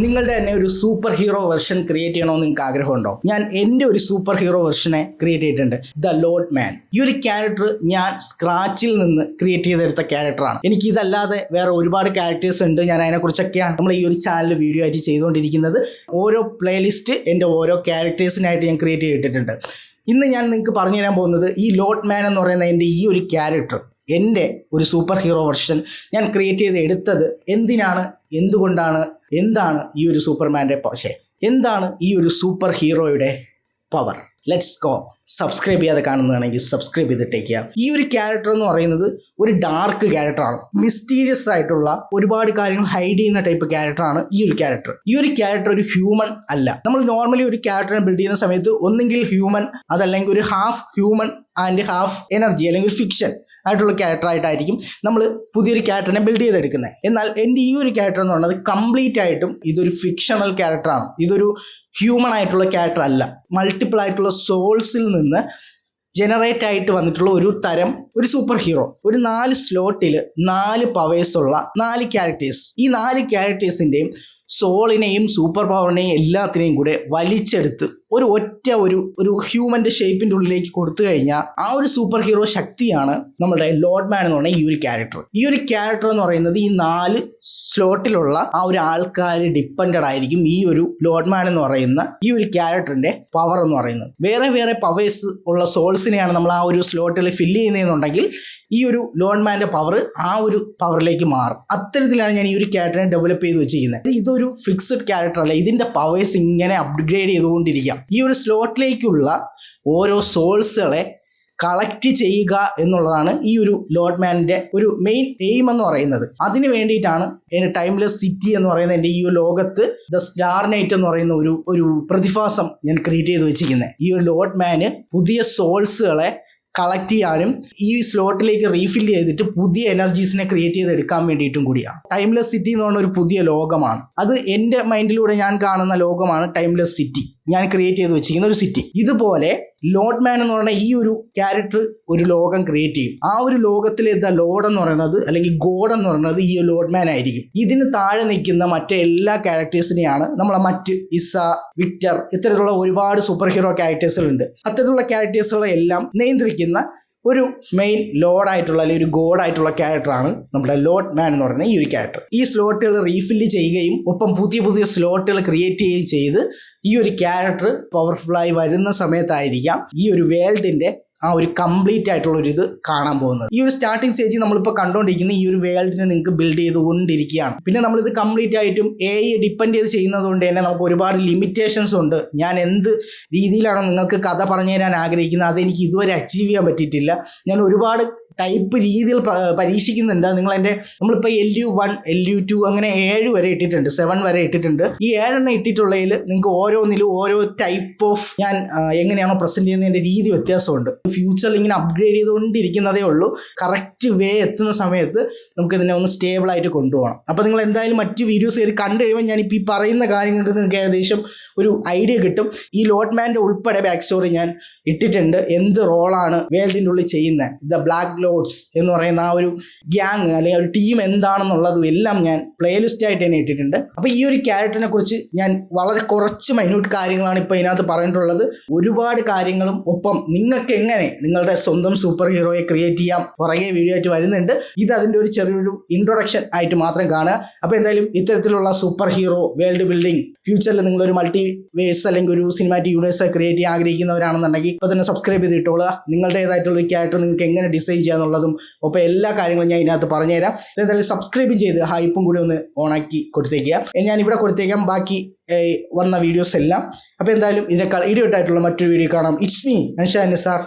നിങ്ങളുടെ തന്നെ ഒരു സൂപ്പർ ഹീറോ വെർഷൻ ക്രിയേറ്റ് ചെയ്യണമെന്ന് നിങ്ങൾക്ക് ആഗ്രഹമുണ്ടോ? ഞാൻ എൻ്റെ ഒരു സൂപ്പർ ഹീറോ വെർഷനെ ക്രിയേറ്റ് ചെയ്തിട്ടുണ്ട്, ദ ലോഡ് മാൻ. ഈ ഒരു ക്യാരക്ടർ ഞാൻ സ്ക്രാച്ചിൽ നിന്ന് ക്രിയേറ്റ് ചെയ്തെടുത്ത ക്യാരക്ടറാണ്. എനിക്ക് ഇതല്ലാതെ വേറെ ഒരുപാട് ക്യാരക്ടേഴ്സ് ഉണ്ട്. ഞാൻ അതിനെക്കുറിച്ചൊക്കെയാണ് നമ്മൾ ഈ ഒരു ചാനൽ വീഡിയോ ആയിട്ട് ചെയ്തുകൊണ്ടിരിക്കുന്നത്. ഓരോ പ്ലേലിസ്റ്റ് എൻ്റെ ഓരോ ക്യാരക്ടേഴ്സിനായിട്ട് ഞാൻ ക്രിയേറ്റ് ചെയ്തിട്ടുണ്ട്. ഇന്ന് ഞാൻ നിങ്ങൾക്ക് പറഞ്ഞു തരാൻ പോകുന്നത് ഈ ലോഡ് മാൻ എന്ന് പറയുന്ന എൻ്റെ ഈ ഒരു ക്യാരക്ടർ, എൻ്റെ ഒരു സൂപ്പർ ഹീറോ വെർഷൻ ഞാൻ ക്രിയേറ്റ് ചെയ്ത് എടുത്തത് എന്തിനാണ്, എന്തുകൊണ്ടാണ്, എന്താണ് ഈ ഒരു സൂപ്പർമാൻ്റെ എന്താണ് ഈ ഒരു super hero power. Let's go. Subscribe ചെയ്യാതെ കാണുന്നതാണെങ്കിൽ സബ്സ്ക്രൈബ് ചെയ്തിട്ടേക്കുക. ഈ ഒരു ക്യാരക്ടർ എന്ന് പറയുന്നത് ഒരു ഡാർക്ക് ക്യാരക്ടറാണ്. മിസ്റ്റീരിയസ് ആയിട്ടുള്ള ഒരുപാട് കാര്യങ്ങൾ ഹൈഡ് ചെയ്യുന്ന ടൈപ്പ് ക്യാരക്ടറാണ് ഈ ഒരു ക്യാരക്ടർ. ഈ ഒരു ക്യാരക്ടർ ഒരു ഹ്യൂമൻ അല്ല. നമ്മൾ നോർമലി ഒരു ക്യാരക്ടറിനെ ബിൽഡ് ചെയ്യുന്ന സമയത്ത് ഒന്നെങ്കിൽ ഹ്യൂമൻ, അതല്ലെങ്കിൽ ഒരു half human and half energy, അല്ലെങ്കിൽ ഒരു ഫിക്ഷൻ ആയിട്ടുള്ള ക്യാരക്ടറായിട്ടായിരിക്കും നമ്മൾ പുതിയൊരു ക്യാരക്ടറിനെ ബിൽഡ് ചെയ്തെടുക്കുന്നത്. എന്നാൽ എൻ്റെ ഈ ഒരു ക്യാരക്ടർ എന്ന് പറയുന്നത് കംപ്ലീറ്റ് ആയിട്ടും ഇതൊരു ഫിക്ഷണൽ ക്യാരക്ടറാണ്. ഇതൊരു ഹ്യൂമൻ ആയിട്ടുള്ള ക്യാരക്ടർ അല്ല. മൾട്ടിപ്പിൾ ആയിട്ടുള്ള സോൾസിൽ നിന്ന് ജനറേറ്റ് ആയിട്ട് വന്നിട്ടുള്ള ഒരു തരം ഒരു സൂപ്പർ ഹീറോ. ഒരു 4 സ്ലോട്ടിൽ 4 പവേഴ്സുള്ള 4 ക്യാരക്ടേഴ്സ്. ഈ 4 ക്യാരക്ടേഴ്സിൻ്റെയും സോളിനെയും സൂപ്പർ പവറിനെയും എല്ലാത്തിനെയും കൂടെ വലിച്ചെടുത്ത് ഒരു ഹ്യൂമൻ്റെ ഷേപ്പിൻ്റെ ഉള്ളിലേക്ക് കൊടുത്തു കഴിഞ്ഞാൽ ആ ഒരു സൂപ്പർ ഹീറോ ശക്തിയാണ് നമ്മുടെ ലോഡ് മാൻ എന്ന് പറയുന്ന ഈ ഒരു ക്യാരക്ടർ. ഈ ഒരു ക്യാരക്ടർ എന്ന് പറയുന്നത് ഈ 4 സ്ലോട്ടിലുള്ള ആ ഒരു ആൾക്കാർ ഡിപ്പെൻഡഡ് ആയിരിക്കും ഈ ഒരു ലോഡ് മാൻ എന്ന് പറയുന്ന ഈ ഒരു ക്യാരക്ടറിന്റെ പവർ എന്ന് പറയുന്നത്. വേറെ വേറെ പവേഴ്സ് ഉള്ള സോൾസിനെയാണ് നമ്മൾ ആ ഒരു സ്ലോട്ടിൽ ഫില്ല് ചെയ്യുന്നതെന്നുണ്ടെങ്കിൽ ഈ ഒരു ലോഡ് മാൻ്റെ പവർ ആ ഒരു പവറിലേക്ക് മാറും. അത്തരത്തിലാണ് ഞാൻ ഈ ഒരു ക്യാരക്ടറിനെ ഡെവലപ്പ് ചെയ്ത് വെച്ചിരിക്കുന്നത്. ഇതൊരു ഫിക്സഡ് ക്യാരക്ടർ അല്ല. ഇതിന്റെ പവേഴ്സ് ഇങ്ങനെ അപ്ഗ്രേഡ് ചെയ്തുകൊണ്ടിരിക്കാം. ഈ ഒരു സ്ലോട്ടിലേക്കുള്ള ഓരോ സോൾസുകളെ കളക്ട് ചെയ്യുക എന്നുള്ളതാണ് ഈ ഒരു ലോഡ് മാനിന്റെ ഒരു മെയിൻ എയിം എന്ന് പറയുന്നത്. അതിന് വേണ്ടിയിട്ടാണ് എൻ്റെ ടൈംലെസ് സിറ്റി എന്ന് പറയുന്ന എൻ്റെ ഈ ഒരു ലോകത്ത് ദ സ്റ്റാർ നൈറ്റ് എന്ന് പറയുന്ന ഒരു പ്രതിഭാസം ഞാൻ ക്രിയേറ്റ് ചെയ്ത് വെച്ചിരിക്കുന്നത്. ഈ ഒരു ലോഡ് മാന് പുതിയ സോൾസുകളെ കളക്ട് ചെയ്യാനും ഈ സ്ലോട്ടിലേക്ക് റീഫിൽ ചെയ്തിട്ട് പുതിയ എനർജീസിനെ ക്രിയേറ്റ് ചെയ്തെടുക്കാൻ വേണ്ടിയിട്ടും കൂടിയാണ്. ടൈംലെസ് സിറ്റി എന്ന് പറഞ്ഞ ഒരു പുതിയ ലോകമാണ്. അത് എൻ്റെ മൈൻഡിലൂടെ ഞാൻ കാണുന്ന ലോകമാണ് ടൈംലെസ് സിറ്റി. ഞാൻ ക്രിയേറ്റ് ചെയ്ത് വെച്ചിരിക്കുന്ന ഒരു സിറ്റി. ഇതുപോലെ ലോഡ് മാൻ എന്ന് പറയുന്ന ഈ ഒരു ക്യാരക്ടർ ഒരു ലോകം ക്രിയേറ്റ് ചെയ്യും. ആ ഒരു ലോകത്തിലെ ദ ലോഡ് എന്ന് പറയുന്നത്, അല്ലെങ്കിൽ ഗോഡ് എന്ന് പറയുന്നത് ഈ ലോഡ് മാൻ ആയിരിക്കും. ഇതിന് താഴെ നിൽക്കുന്ന മറ്റേ എല്ലാ ക്യാരക്ടേഴ്സിനെയാണ് നമ്മളെ മറ്റ് ഇസ, വിക്ടർ, ഇത്തരത്തിലുള്ള ഒരുപാട് സൂപ്പർ ഹീറോ ക്യാരക്ടേഴ്സുകളുണ്ട്. അത്തരത്തിലുള്ള ക്യാരക്ടേഴ്സുകളെ എല്ലാം നിയന്ത്രിക്കുന്ന ഒരു മെയിൻ ലോഡായിട്ടുള്ള അല്ലെങ്കിൽ ഒരു ഗോഡായിട്ടുള്ള ക്യാരക്ടറാണ് നമ്മുടെ ലോഡ് മാൻ എന്ന് പറയുന്ന ഈ ഒരു ക്യാരക്ടർ. ഈ സ്ലോട്ടുകൾ റീഫില്ല് ചെയ്യുകയും ഒപ്പം പുതിയ പുതിയ സ്ലോട്ടുകൾ ക്രിയേറ്റ് ചെയ്യുകയും ചെയ്ത് ഈ ഒരു ക്യാരക്ടർ പവർഫുള്ളായി വരുന്ന സമയത്തായിരിക്കാം ഈ ഒരു വേൾഡിന്റെ ആ ഒരു കംപ്ലീറ്റ് ആയിട്ടുള്ള ഒരു ഇത് കാണാൻ പോകുന്നത്. ഈ ഒരു സ്റ്റാർട്ടിംഗ് സ്റ്റേജിൽ നമ്മളിപ്പോൾ കണ്ടുകൊണ്ടിരിക്കുന്ന ഈ ഒരു വേൾഡിനെ നിങ്ങൾക്ക് ബിൽഡ് ചെയ്തുകൊണ്ടിരിക്കുകയാണ്. പിന്നെ നമ്മളിത് കംപ്ലീറ്റ് ആയിട്ടും AI ഡിപ്പെൻഡ് ചെയ്ത് ചെയ്യുന്നത് കൊണ്ട് തന്നെ നമുക്ക് ഒരുപാട് ലിമിറ്റേഷൻസ് ഉണ്ട്. ഞാൻ എന്ത് രീതിയിലാണ് നിങ്ങൾക്ക് കഥ പറഞ്ഞു തരാൻ ആഗ്രഹിക്കുന്നത് അതെനിക്ക് ഇതുവരെ അച്ചീവ് ചെയ്യാൻ പറ്റിയിട്ടില്ല. ഞാൻ ഒരുപാട് ടൈപ്പ് രീതിയിൽ പരീക്ഷിക്കുന്നുണ്ട്. നമ്മളിപ്പോൾ LU1, LU2 അങ്ങനെ 7 വരെ ഇട്ടിട്ടുണ്ട്, 7 വരെ ഇട്ടിട്ടുണ്ട്. ഈ 7 ഇട്ടിട്ടുള്ളതിൽ നിങ്ങൾക്ക് ഓരോന്നിലും ഓരോ ടൈപ്പ് ഓഫ് ഞാൻ എങ്ങനെയാണോ പ്രസന്റ് ചെയ്യുന്നതിൻ്റെ രീതി വ്യത്യാസമുണ്ട്. ഫ്യൂച്ചറിൽ ഇങ്ങനെ അപ്ഗ്രേഡ് ചെയ്തുകൊണ്ടിരിക്കുന്നതേ ഉള്ളൂ. കറക്റ്റ് വേ എത്തുന്ന സമയത്ത് നമുക്ക് ഇതിനെ ഒന്ന് സ്റ്റേബിളായിട്ട് കൊണ്ടുപോകണം. അപ്പോൾ നിങ്ങൾ എന്തായാലും മറ്റ് വീഡിയോസ് കയറി കണ്ടു കഴിയുമ്പോൾ ഞാനിപ്പോൾ ഈ പറയുന്ന കാര്യങ്ങൾക്ക് നിങ്ങൾക്ക് ഏകദേശം ഒരു ഐഡിയ കിട്ടും. ഈ ലോഡ് മാൻ്റെ ഉൾപ്പെടെ ബാക്ക് സ്റ്റോറി ഞാൻ ഇട്ടിട്ടുണ്ട്. എന്ത് റോളാണ് വേൾഡിൻ്റെ ഉള്ളിൽ ചെയ്യുന്നത്, ദ ബ്ലാക്ക് ലോഡ്സ് എന്ന് പറയുന്ന ആ ഒരു ഗ്യാങ് അല്ലെങ്കിൽ ഒരു ടീം എന്താണെന്നുള്ളതും എല്ലാം ഞാൻ പ്ലേലിസ്റ്റ് ആയിട്ട് തന്നെ ഇട്ടിട്ടുണ്ട്. അപ്പോൾ ഈ ഒരു ക്യാരക്ടറിനെ കുറിച്ച് ഞാൻ വളരെ കുറച്ച് മൈന്യൂട്ട് കാര്യങ്ങളാണ് ഇപ്പോൾ ഇതിനകത്ത് പറഞ്ഞിട്ടുള്ളത്. ഒരുപാട് കാര്യങ്ങളും ഒപ്പം നിങ്ങൾക്ക് എങ്ങനെ നിങ്ങളുടെ സ്വന്തം സൂപ്പർ ഹീറോയെ ക്രിയേറ്റ് ചെയ്യാം പുറകെ വീഡിയോ ആയിട്ട് വരുന്നുണ്ട്. ഇത് അതിൻ്റെ ഒരു ചെറിയൊരു ഇൻട്രൊഡക്ഷൻ ആയിട്ട് മാത്രം കാണുക. അപ്പോൾ എന്തായാലും ഇത്തരത്തിലുള്ള സൂപ്പർ ഹീറോ വേൾഡ് ബിൽഡിംഗ് ഫ്യൂച്ചറിൽ നിങ്ങളൊരു മൾട്ടിവേഴ്സ് അല്ലെങ്കിൽ ഒരു സിനിമാറ്റിക് യൂണിവേഴ്സ് ക്രിയേറ്റ് ചെയ്യാൻ ആഗ്രഹിക്കുന്നവരാണെന്നുണ്ടെങ്കിൽ ഇപ്പോൾ തന്നെ സബ്സ്ക്രൈബ് ചെയ്തിട്ടുള്ള നിങ്ങളുടേതായിട്ടുള്ള ഒരു ക്യാരക്ടർ നിങ്ങൾക്ക് എങ്ങനെ ഡിസൈൻ ചെയ്യാന്നുള്ളതും ഒപ്പം എല്ലാ കാര്യങ്ങളും ഞാൻ ഇതിനകത്ത് പറഞ്ഞുതരാം. എന്തായാലും സബ്സ്ക്രൈബും ചെയ്ത് ഹൈപ്പും കൂടി ഒന്ന് ഓണാക്കി കൊടുത്തേക്കുക. ഞാൻ ഇവിടെ കൊടുത്തേക്കാം ബാക്കി വന്ന വീഡിയോസ് എല്ലാം. അപ്പോൾ എന്തായാലും ഇതിനേക്കാൾ ഇടിയോട്ടായിട്ടുള്ള മറ്റൊരു വീഡിയോ കാണാം. It's me Ansha Nisar.